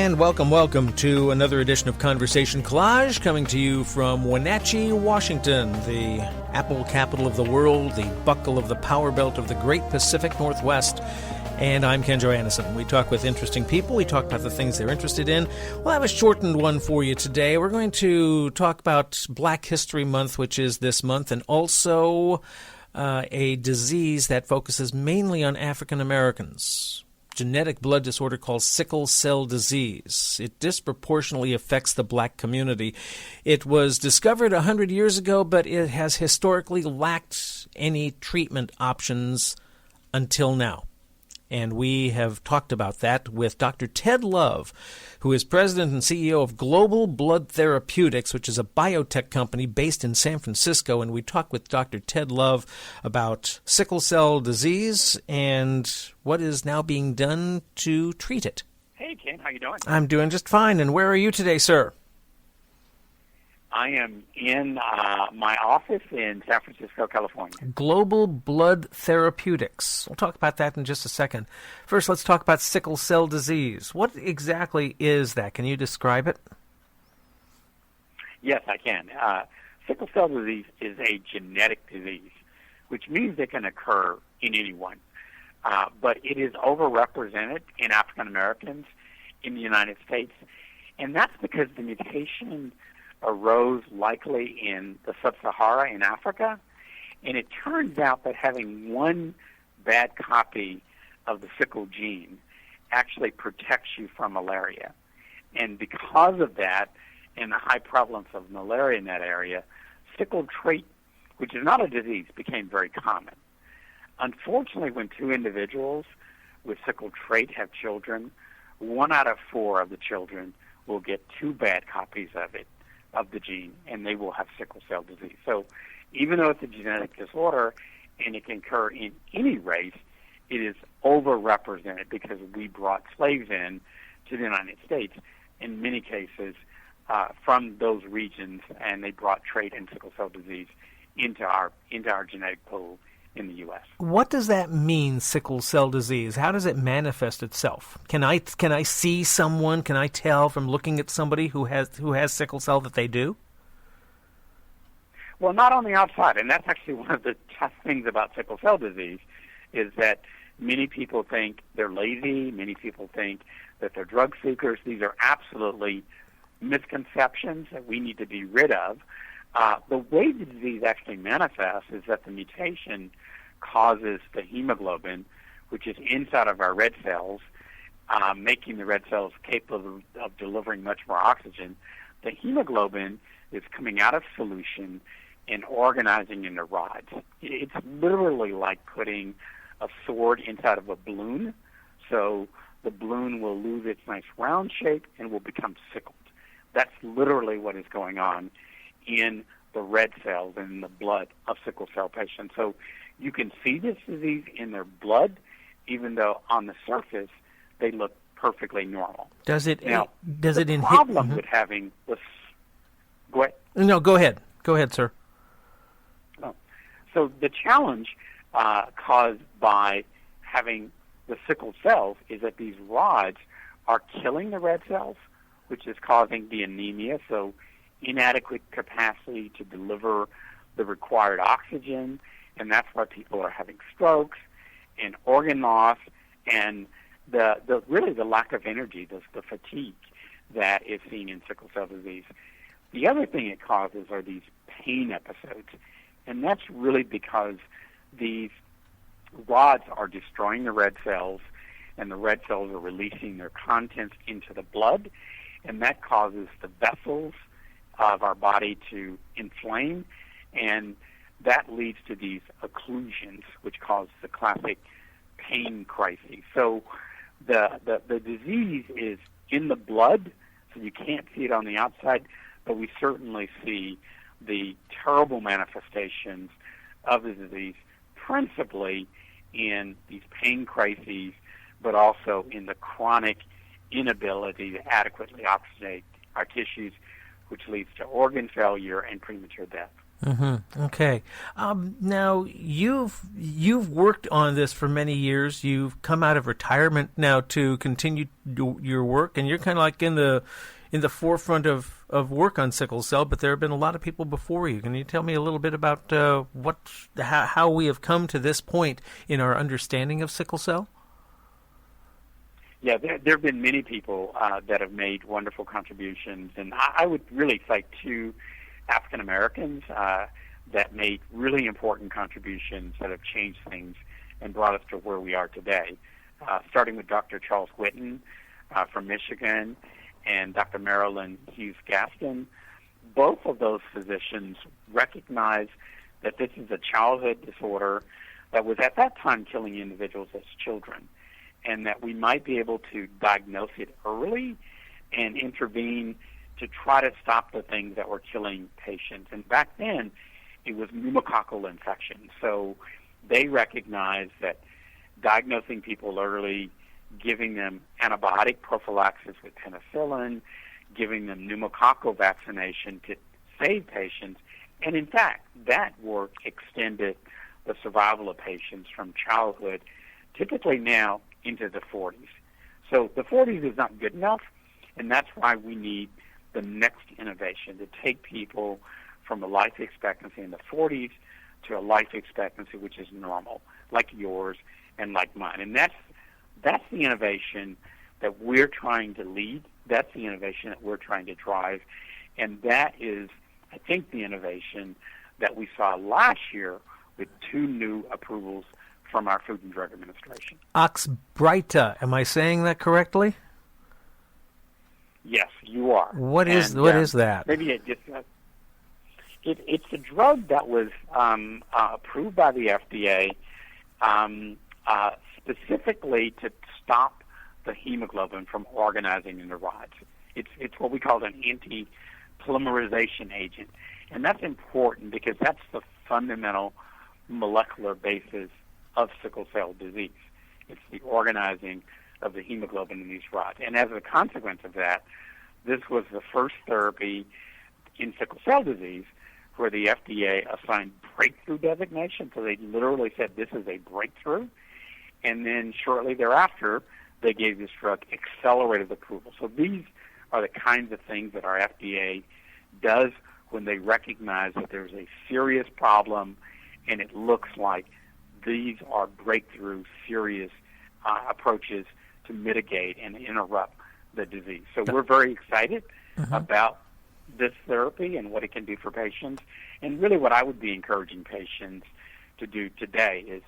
And welcome to another edition of Conversation Collage, coming to you from Wenatchee, Washington, the apple capital of the world, the buckle of the power belt of the great Pacific Northwest. And I'm Ken Joannesen. We talk with interesting people. We talk about the things they're interested in. We'll have a shortened one for you today. We're going to talk about Black History Month, which is this month, and also a disease that focuses mainly on African Americans. Genetic blood disorder called Sickle Cell Disease. It disproportionately affects the black community. It was discovered 100 years ago, but it has historically lacked any treatment options until now. And we have talked about that with Dr. Ted Love, who is president and CEO of Global Blood Therapeutics, which is a biotech company based in San Francisco. And we talked with Dr. Ted Love about sickle cell disease and what is now being done to treat it. Hey, Ken, how you doing? I'm doing just fine. And where are you today, sir? I am in my office in San Francisco, California. Global Blood Therapeutics. We'll talk about that in just a second. First, let's talk about sickle cell disease. What exactly is that? Can you describe it? Yes, I can. Sickle cell disease is a genetic disease, which means it can occur in anyone. But it is overrepresented in African Americans in the United States, and that's because the mutation arose likely in the sub-Sahara in Africa, and it turns out that having one bad copy of the sickle gene actually protects you from malaria. And because of that, and the high prevalence of malaria in that area, sickle trait, which is not a disease, became very common. Unfortunately, when two individuals with sickle trait have children, 1 out of 4 of the children will get 2 bad copies of the gene, and they will have sickle cell disease. So even though it's a genetic disorder and it can occur in any race, it is overrepresented because we brought slaves in to the United States in many cases from those regions, and they brought trait and sickle cell disease into our genetic pool in the U.S. What does that mean, sickle cell disease? How does it manifest itself? Can I see someone? Can I tell from looking at somebody who has sickle cell that they do? Well, not on the outside, and that's actually one of the tough things about sickle cell disease is that many people think they're lazy. Many people think that they're drug seekers. These are absolutely misconceptions that we need to be rid of. The way the disease actually manifests is that the mutation causes the hemoglobin, which is inside of our red cells, making the red cells capable of delivering much more oxygen. The hemoglobin is coming out of solution and organizing into rods. It's literally like putting a sword inside of a balloon, so the balloon will lose its nice round shape and will become sickled. That's literally what is going on in the red cells and in the blood of sickle cell patients. So you can see this disease in their blood, even though on the surface they look perfectly normal. The problem with having this... Go ahead. No, go ahead. Go ahead, sir. Oh. So the challenge caused by having the sickle cells is that these rods are killing the red cells, which is causing the anemia, so inadequate capacity to deliver the required oxygen, and that's why people are having strokes and organ loss and the lack of energy, the fatigue that is seen in sickle cell disease. The other thing it causes are these pain episodes, and that's really because these rods are destroying the red cells, and the red cells are releasing their contents into the blood, and that causes the vessels of our body to inflame, and that leads to these occlusions, which cause the classic pain crises. So the disease is in the blood, so you can't see it on the outside, but we certainly see the terrible manifestations of the disease, principally in these pain crises, but also in the chronic inability to adequately oxygenate our tissues, which leads to organ failure and premature death. Okay. Now you've worked on this for many years. You've come out of retirement now to continue your work, and you're kind of like in the forefront of work on sickle cell. But there have been a lot of people before you. Can you tell me a little bit about how we have come to this point in our understanding of sickle cell? Yeah, there have been many people that have made wonderful contributions, and I would really cite two African Americans that made really important contributions that have changed things and brought us to where we are today, starting with Dr. Charles Whitten from Michigan and Dr. Marilyn Hughes-Gaston. Both of those physicians recognized that this is a childhood disorder that was at that time killing individuals as children, and that we might be able to diagnose it early and intervene to try to stop the things that were killing patients. And back then, it was pneumococcal infection. So they recognized that diagnosing people early, giving them antibiotic prophylaxis with penicillin, giving them pneumococcal vaccination to save patients. And in fact, that work extended the survival of patients from childhood, typically now into the 40s. So the 40s is not good enough, and that's why we need the next innovation to take people from a life expectancy in the 40s to a life expectancy which is normal, like yours and like mine. And that's the innovation that we're trying to lead. That's the innovation that we're trying to drive. And that is, I think, the innovation that we saw last year with 2 new approvals from our Food and Drug Administration. Oxbryta, am I saying that correctly? Yes, you are. What is that? Maybe it's a drug that was approved by the FDA specifically to stop the hemoglobin from organizing in the rods. It's what we call an anti-polymerization agent, and that's important because that's the fundamental molecular basis of sickle cell disease. It's the organizing of the hemoglobin in these rods. And as a consequence of that, this was the first therapy in sickle cell disease where the FDA assigned breakthrough designation. So they literally said this is a breakthrough. And then shortly thereafter, they gave this drug accelerated approval. So these are the kinds of things that our FDA does when they recognize that there's a serious problem and it looks like these are breakthrough, serious approaches to mitigate and interrupt the disease. So we're very excited about this therapy and what it can do for patients. And really what I would be encouraging patients to do today is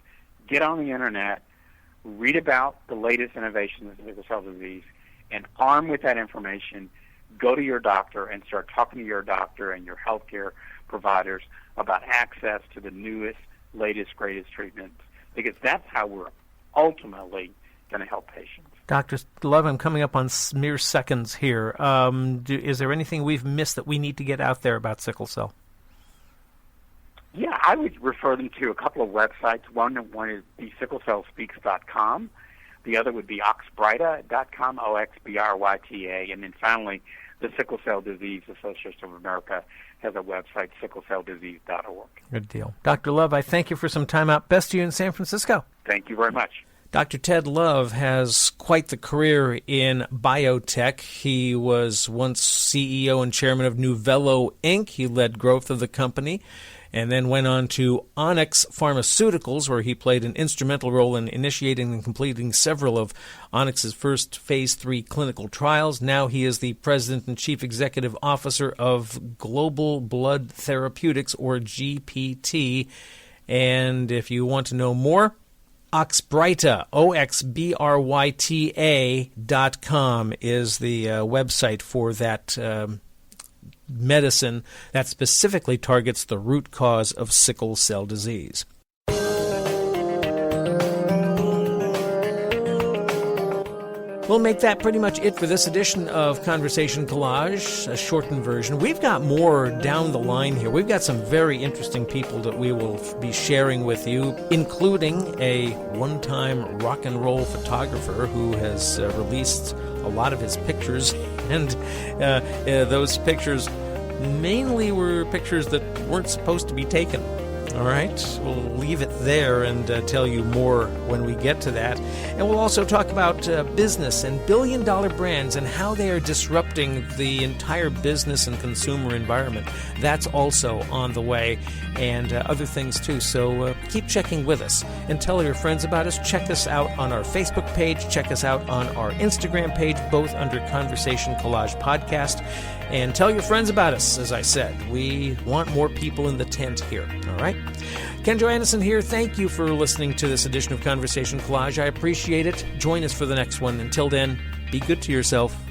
get on the Internet, read about the latest innovations in sickle cell disease, and armed with that information, go to your doctor and start talking to your doctor and your healthcare providers about access to the newest, latest, greatest treatments, because that's how we're ultimately going to help patients. Dr. Love, I'm coming up on mere seconds here. Is there anything we've missed that we need to get out there about sickle cell? Yeah, I would refer them to a couple of websites. One is the sicklecellspeaks.com. The other would be oxbryta.com, OXBRYTA. And then finally, the Sickle Cell Disease Association of America has a website, sicklecelldisease.org. Good deal. Dr. Love, I thank you for some time out. Best to you in San Francisco. Thank you very much. Dr. Ted Love has quite the career in biotech. He was once CEO and chairman of Nuvello, Inc. He led growth of the company and then went on to Onyx Pharmaceuticals, where he played an instrumental role in initiating and completing several of Onyx's first Phase 3 clinical trials. Now he is the president and chief executive officer of Global Blood Therapeutics, or GPT. And if you want to know more, Oxbryta, OXBRYTA.com is the website for that medicine that specifically targets the root cause of sickle cell disease. We'll make that pretty much it for this edition of Conversation Collage, a shortened version. We've got more down the line here. We've got some very interesting people that we will be sharing with you, including a one-time rock and roll photographer who has released a lot of his pictures, and those pictures mainly were pictures that weren't supposed to be taken. All right, we'll leave it there and tell you more when we get to that. And we'll also talk about business and billion-dollar brands and how they are disrupting the entire business and consumer environment. That's also on the way, and other things too. So keep checking with us and tell your friends about us. Check us out on our Facebook page. Check us out on our Instagram page, both under Conversation Collage Podcast. And tell your friends about us, as I said. We want more people in the tent here, all right? Ken Johannesson here. Thank you for listening to this edition of Conversation Collage. I appreciate it. Join us for the next one. Until then, be good to yourself.